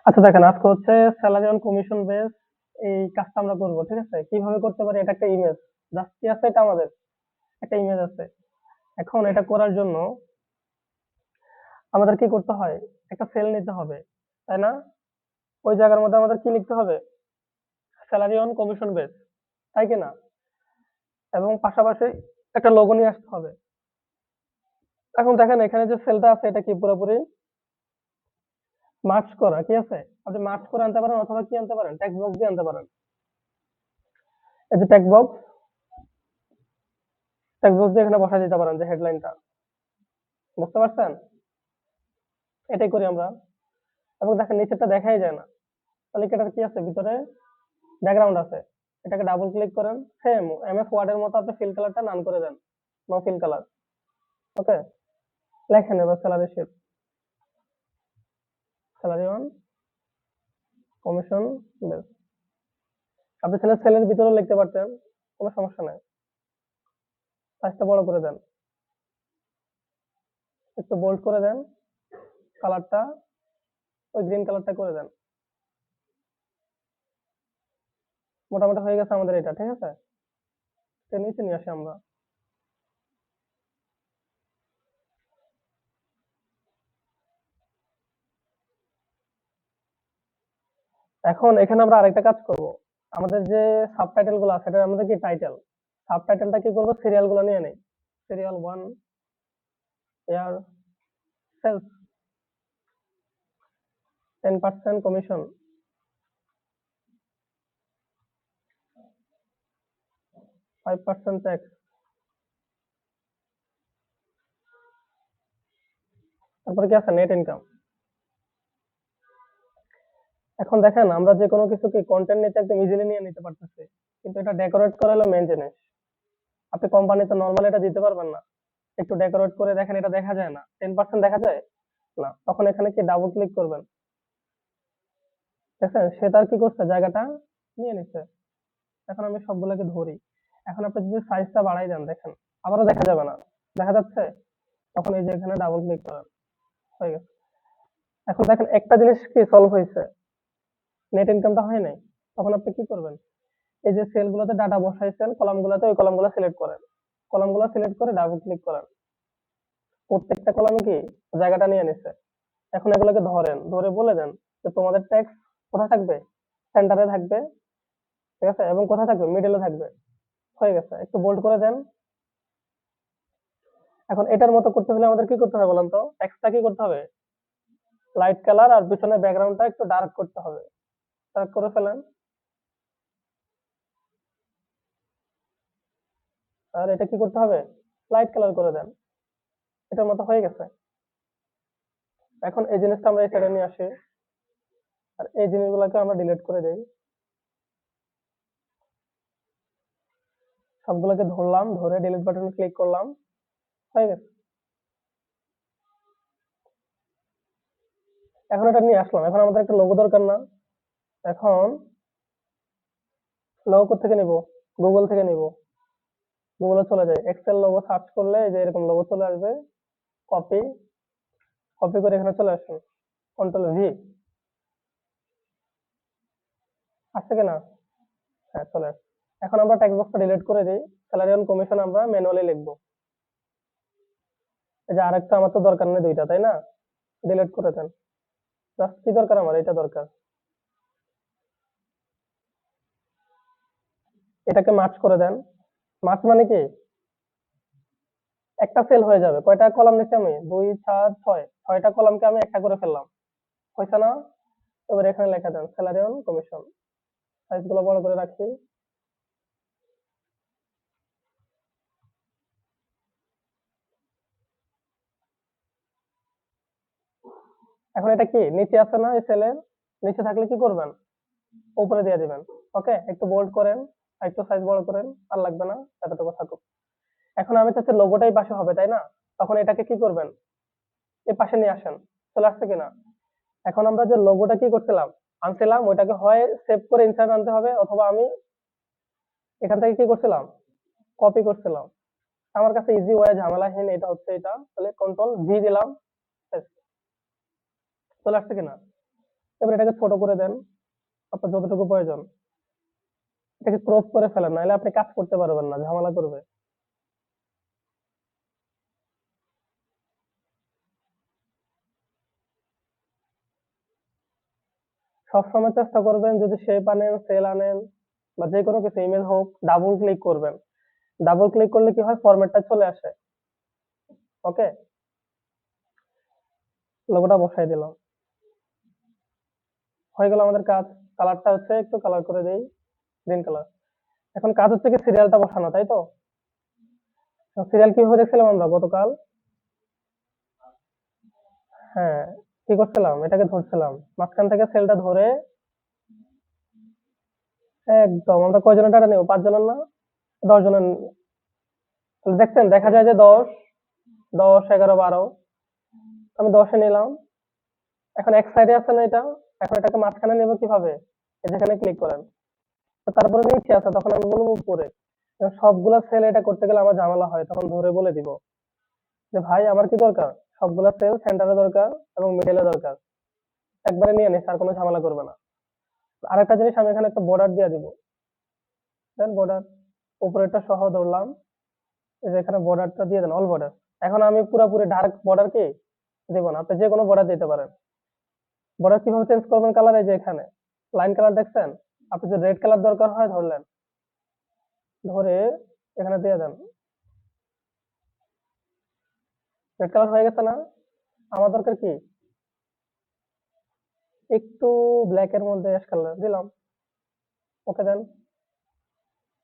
আচ্ছা দেখেন, আজকে হচ্ছে স্যালারি অন কমিশন বেস। এই কাজটা আমরা করবো, ঠিক আছে? কিভাবে করতে পারি? এটা একটা ইমেজ, জাস্ট কি আছে, এটা আমাদের একটা ইমেজ আছে। এখন এটা করার জন্য আমাদের কি করতে হয়? একটা সেল নিতে হবে, তাই না? ওই জায়গার মধ্যে আমাদের কি লিখতে হবে? স্যালারি অন কমিশন বেস, তাই কি না? এবং পাশাপাশি একটা লোগো নিয়ে আসতে হবে। এখন দেখেন, এখানে যে সেলটা আছে এটা কি পুরোপুরি মার্চ করা, কি আছে? আপনি মার্চ করে আনতে পারেন অথবা কি আনতে পারেন, টেক্সট বক্স দিয়ে আনতে পারেন। এই যে টেক্সট বক্স, টেক্সট বক্স দিয়ে এখানে বসাই দিতে পারেন যে হেডলাইনটা। বুঝতে পারছেন? এটাই করি আমরা। এবং দেখেন নিচেরটা দেখাই যায় না, তাহলে কি এটার কি আছে ভিতরে? ব্যাকগ্রাউন্ড আছে। এটাকে ডাবল ক্লিক করেন, সেম এমএস ওয়ার্ডের মতো আপনি ফিল কালারটা নান করে দেন, নো ফিল কালার। ওকে, লেখেন এবার salary sheet, salary on commission base. আপনি ছেলে সেলের ভিতরে লিখতে পারতেন, কোনো সমস্যা নাই। সাইজটা বড় করে দেন, একটু বোল্ড করে দেন, কালারটা ওই গ্রিন কালারটা করে দেন। মোটামুটি হয়ে গেছে আমাদের এটা, ঠিক আছে? এটা নিচে নিয়ে আসি আমরা। এখন এখানে আমরা আরেকটা কাজ করব। আমাদের যে সাবটাইটেল গুলো আছে, এটা আমাদের কি টাইটেল, সাবটাইটেলটা কি করবো? সিরিয়াল গুলো নিয়ে নেই। Serial 1, air sales 10% commission, 5% tax. তারপরে কি আছে? Net income. এখন দেখেন, আমরা যে কোনো কিছুকে কন্টেন্ট নিতে একদম ইজিলি নিয়ে নিতে পারতেছি, কিন্তু এটা ডেকোরেট করা হলো মেন জিনিস। আপনি কোম্পানিতে নর্মাল এটা দিতে পারবেন না। একটু ডেকোরেট করে দেখেন, এটা দেখা যায় না, 10% দেখা যায় না। তখন এখানে কি ডাবল ক্লিক করবেন, দেখেন সে তার কি করছে, জায়গাটা নিয়ে নিচ্ছে। এখন আমি সবগুলোকে ধরি। এখন আপনি যদি সাইজটা বাড়াই দেন, দেখেন আবারও দেখা যাবে না, দেখা যাচ্ছে? তখন এই যে এখানে ডাবল ক্লিক করেন, হয়ে গেছে। এখন দেখেন একটা জিনিস কি সলভ হয়েছে, নেট ইনকামটা হয় নাই। তখন আপনি কি করবেন? এই যে সেল গুলোতে ডাটা বসাইছেন, কলাম গুলোতে ওই কলাম গুলো সিলেক্ট করেন, কলাম গুলো সিলেক্ট করে ডাবল ক্লিক করেন। প্রত্যেকটা কলামে কি জায়গাটা নিয়ে নিচ্ছে। এখন এগুলোকে ধরেন, ধরে বলে দেন যে তোমাদের ট্যাক্স কোথায় থাকবে? সেন্টারে থাকবে, ঠিক আছে? এবং কোথায় থাকবে? মিডলে থাকবে। হয়ে গেছে, একটু বোল্ড করে দেন। এখন এটার মতো করতে হলে আমাদের কি করতে হবে বলেন তো? টেক্সটটা কি করতে হবে? লাইট কালার আর পিছনে ব্যাকগ্রাউন্ডটা একটু ডার্ক করতে হবে। ডার্ক করে ফেলেন। আর এটা কি করতে হবে? লাইট কালার করে দেন। এটার মতো হয়ে গেছে। এখন এই জিনিসটা আমরা এই সাইডে নিয়ে আসি, আর এই জিনিসগুলোকে আমরা ডিলিট করে দেই। সবগুলোকে ধরলাম, ধরে ডিলিট বাটনে ক্লিক করলাম, হয়ে গেছে। এখন এটা নিয়ে আসলাম, এখন আমাদের একটা লোগো দরকার না? এখন লোগো থেকে নিব, গুগল থেকে নিব। গুগলে চলে যায়, এক্সেল লোগো সার্চ করলে এই যে এরকম লোগো চলে আসবে। কপি, কপি করে এখানে চলে আসুন, কন্ট্রোল ভি। আসছে কিনা? হ্যাঁ, চলে আসছে। এখন আমরা টেক্সট বক্সটা ডিলিট করে দিই। স্যালারি অন কমিশন আমরা ম্যানুয়ালি লিখবো। এই যে আরেকটা আমার তো দরকার নেই, দুইটা, তাই না? ডিলিট করে দেন। জাস্ট কি দরকার আমার? এটা দরকার। এটাকে মার্চ করে দেন। মার্চ মানে কি? একটা সেল হয়ে যাবে। কয়টা কলাম নিচ্ছি আমি? 2, 4, 6, 6টা কলামকে আমি একটা করে ফেললাম, হয়েছে না? এবার এখানে লেখা দেন স্যালারি অন কমিশন। সাইজ গুলো বড় করে রাখি। এখন এটা কি নিচে আছে না? এই সেলের নিচে থাকলে কি করবেন? উপরে দিয়ে দিবেন। ওকে, একটু বোল্ড করেন, আর একটু সাইজ বড় করেন, আর লাগবে না, এতটুকু থাকুক। এখন আমি চাচ্ছি লোগোটাই পাশে হবে, তাই না? তখন এটাকে কি করবেন? এই পাশে নিয়ে আসেন। চলে আসছে কিনা? এখন আমরা যে লোগোটা কি করছিলাম, আনছিলাম, ওইটাকে হয় সেভ করে ইনসার্ট আনতে হবে, অথবা আমি এখান থেকে কি করছিলাম? কপি করছিলাম। আমার কাছে ইজি ওয়ে, ঝামেলাহীন এটা হচ্ছে এটা, তাহলে কন্ট্রোল ভি দিলাম। ব্যাস, চলে আসছে কিনা? এবার এটাকে ছোট করে দেন আপনার যতটুকু প্রয়োজন, এটাকে ক্রপ করে ফেলেন, নাহলে আপনি কাজ করতে পারবেন না, ঝামেলা করবে। সবসময় চেষ্টা করবেন যদি শেপ আনেন, সেল আনেন বা যে কোনো কিছু ইমেজ হোক, ডাবল ক্লিক করবেন। ডাবল ক্লিক করলে কি হয়, ফরম্যাটটা চলে আসে। ওকে, লোগোটা বসাই দিলাম, হয়ে গেল আমাদের কাজ। কালারটা হচ্ছে একটু কালার করে দেই, গ্রিন কালার। এখন কাজ হচ্ছে কি সিরিয়ালটা বসানো, তাই তো? সিরিয়াল কিভাবে দেখছিলাম আমরা গতকাল? হ্যাঁ, কি করছিলাম, এটাকে ধরছিলাম, মাঝখান থেকে সেলটা ধরে একদম আমরা কয়জনের ডাটা নেব, 5 জনের না 10 জনের? তাহলে দেখছেন, দেখা যায় যে 10 10 11 12, আমি 10-এ নিলাম। এখন এক সাইডে আছে না এটা, এখন এটাকে মাঝখানে নেব কিভাবে, এই যেখানে ক্লিক করেন, তো তারপরে নিচে আছে, তখন আমি বলবো উপরে। এখন সবগুলা সেল এটা করতে গেলে আমার ঝামেলা হয়, তখন ধরে বলে দিব যে ভাই আমার কি দরকার, সবগুলা সেল সেন্টারে দরকার এবং মিডলে দরকার, একবারে নিয়ে নিস, আর কোনো ঝামেলা করবে না। আরেকটা জিনিস, আমি এখানে একটা বর্ডার দিয়ে দিব, দেন বর্ডার উপরেরটা সহ ধরলাম, এই যে এখানে বর্ডারটা দিয়ে দেন, অল বর্ডার। এখন আমি পুরোপুরি ডার্ক বর্ডার কি দেবো না, আপনি যে কোনো বর্ডার দিতে পারেন। বর্ডার কিভাবে চেঞ্জ করবেন কালার, এই যে এখানে লাইন কালার দেখছেন, আপনি যদি রেড কালার দরকার হয় ধরলেন, ধরে এখানে দিয়ে দেন, রেড কালার হয়ে গেছে না? আমার দরকার কি একটু ব্ল্যাক এর মধ্যে অ্যাশ কালার দিলাম, ওকে দেন।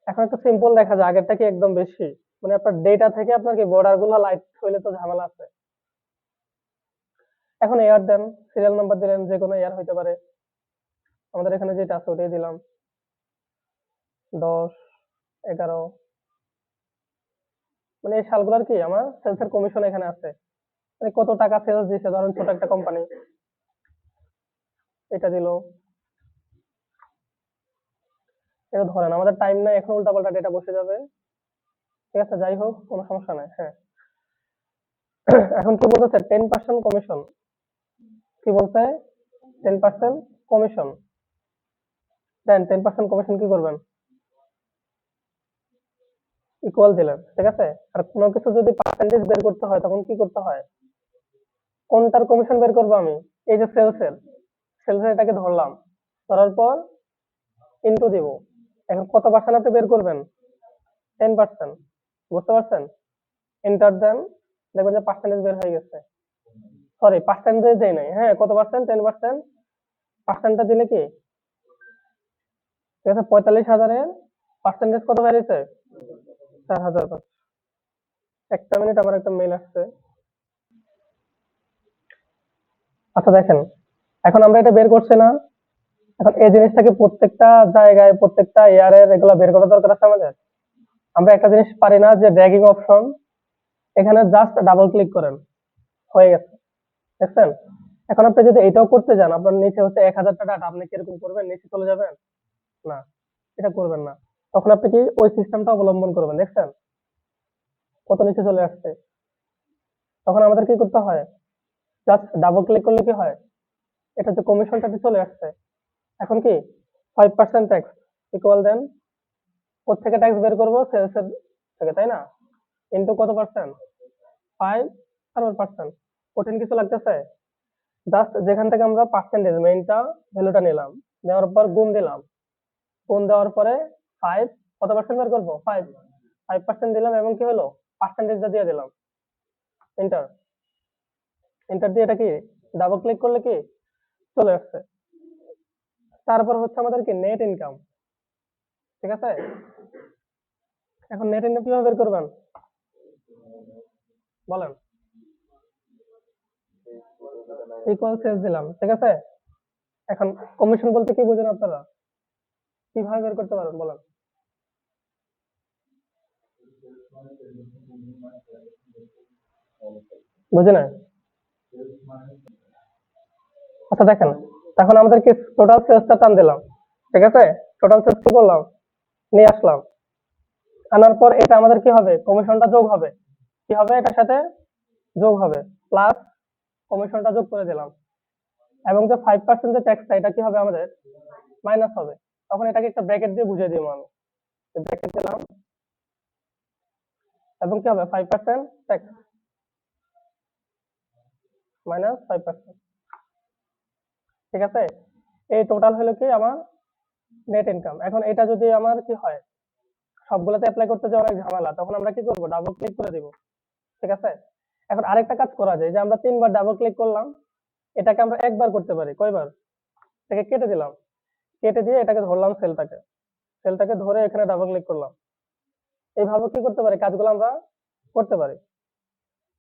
এখন একটু সিম্পল দেখা যায়, আগেরটা কি একদম বেশি, মানে আপনার ডেটা থেকে আপনার কি বর্ডার গুলো লাইট হইলে তো ঝামেলা আছে। এখন এয়ার দেন, সিরিয়াল নাম্বার দিলেন, যে কোনো এয়ার হইতে পারে, আমাদের এখানে যেটা আছে ওটাই দিলাম, 10 11। মানে এই সালগুলার কি আমার সেলসের কমিশন এখানে আছে, মানে কত টাকা সেলস দিছে, ধরেন ছোট একটা কোম্পানি, এটা দিল। এটা ধরেন আমাদের টাইম নাই, এখন উল্টাপাল্টা ডেটা বসে যাবে, ঠিক আছে, যাই হোক কোনো সমস্যা নাই। হ্যাঁ, এখন কি বলতেছে, 10% কমিশন, কি বলছে, 10% কমিশন দেন। 10% কমিশন কি করবেন, ইকুয়াল দিলেন, ঠিক আছে। আর কোনো কিছু যদি পার্সেন্টেজ বের করতে হয় তখন কি করতে হয়, কোনটার কমিশন বের করবো আমি, এই যে সেলসের, সেলসের এটাকে ধরলাম, ধরার পর ইন্টু দিব। এখন কত পার্সেন্ট আপনি বের করবেন, 10%, বুঝতে পারছেন? এন্টার দেন, দেখবেন যে পার্সেন্টেজ বের হয়ে গেছে। সরি, পার্সেন্টেজ দেয় নাই, হ্যাঁ কত পার্সেন্ট, 10%। পার্সেন্টটা দিলে কি, ঠিক আছে, 45,000-এর পার্সেন্টেজ কত বেরিয়েছে, 4,000। একটা মিনিট, আমার একটা মেল আসছে। আচ্ছা দেখেন, এখন আমরা এটা বের করছি না, এখন এই জিনিসটাকে প্রত্যেকটা জায়গায় প্রত্যেকটা ইয়ারের এগুলো বের করা দরকার আছে আমাদের। আমরা একটা জিনিস পারি না, যে ড্র্যাগিং অপশন, এখানে জাস্ট ডাবল ক্লিক করেন, হয়ে গেছে, দেখছেন? এখন আপনি যদি এটাও করতে যান, আপনার নিচে হচ্ছে 1,000টা ডাটা, আপনি কিরকম করবেন, নিচে চলে যাবেন, না এটা করবেন না, তখন আপনি কি ওই সিস্টেমটা অবলম্বন করবেন, দেখছেন কত নিচে চলে আসছে। তখন আমাদের কি করতে হয়, জাস্ট ডাবল ক্লিক করলে কি হয়, এটা যে কমিশনটাতে চলে আসছে। এখন কি 5% ট্যাক্স ইকুয়াল দেন, কোথেকে ট্যাক্স বের করবো, সেলস এর থেকে, তাই না? ইন্টু কত পার্সেন্ট, 5 আর 1%। কঠিন কিছু লাগতেছে, জাস্ট যেখান থেকে আমরা পার্সেন্টেজ মেইনটা ভ্যালুটা নিলাম, নেওয়ার পর গুণ দিলাম, গুণ দেওয়ার পরে 5 কত পার্সেন্ট বের করবো, 5% দিলাম, এবং কি হলো, পার্সেন্টেজটা দিয়ে দিলাম, এন্টার। এন্টার দিয়ে এটা কি ডাবল ক্লিক করলে কি চলে আসছে। তারপর হচ্ছে আমাদের কি নেট ইনকাম, ঠিক আছে। এখন নেট ইনকাম কিভাবে বের করবেন বলেন, ইকুয়াল সেলস দিলাম, ঠিক আছে। এখন কমিশন বলতে কি বুঝেন আপনারা, কিভাবে বের করতে পারেন বলেন, বুঝে না? আচ্ছা দেখেন, এখন আমাদের কি টোটাল সেলসটা টান দিলাম, ঠিক আছে, টোটাল সেলস কি করলাম, নিয়ে আসলাম, আনার পর এটা আমাদের কি হবে, কমিশনটা যোগ হবে, কি হবে এটার সাথে যোগ হবে, প্লাস কমিশনটা যোগ করে দিলাম, এবং যে 5% যে ট্যাক্সটা এটা কি হবে আমাদের মাইনাস হবে। তখন এটাকে একটা ব্র্যাকেট দিয়ে বুঝিয়ে দিব আমি, ব্র্যাকেট দিলাম এবং কি হবে 5% ট্যাক্স মাইনাস 5%। ঠিক আছে, এই টোটাল হলো কি আমার নেট ইনকাম। এখন এটা যদি আমার কি হয় সবগুলোতে অ্যাপ্লাই করতে যে অনেক ঝামেলা, তখন আমরা কি করব ডাবল ক্লিক করে দিব। ঠিক আছে, এখন আরেকটা কাজ করা যায় যে আমরা 3 বার ডাবল ক্লিক করলাম, এটাকে আমরা একবার করতে পারি। কয়বার? এটাকে কেটে দিলাম, কেটে দিয়ে এটাকে ধরলাম সেলটাকে ধরে এখানে ডাবল ক্লিক করলাম। এইভাবে কি করতে পারি কাজগুলো আমরা করতে পারি।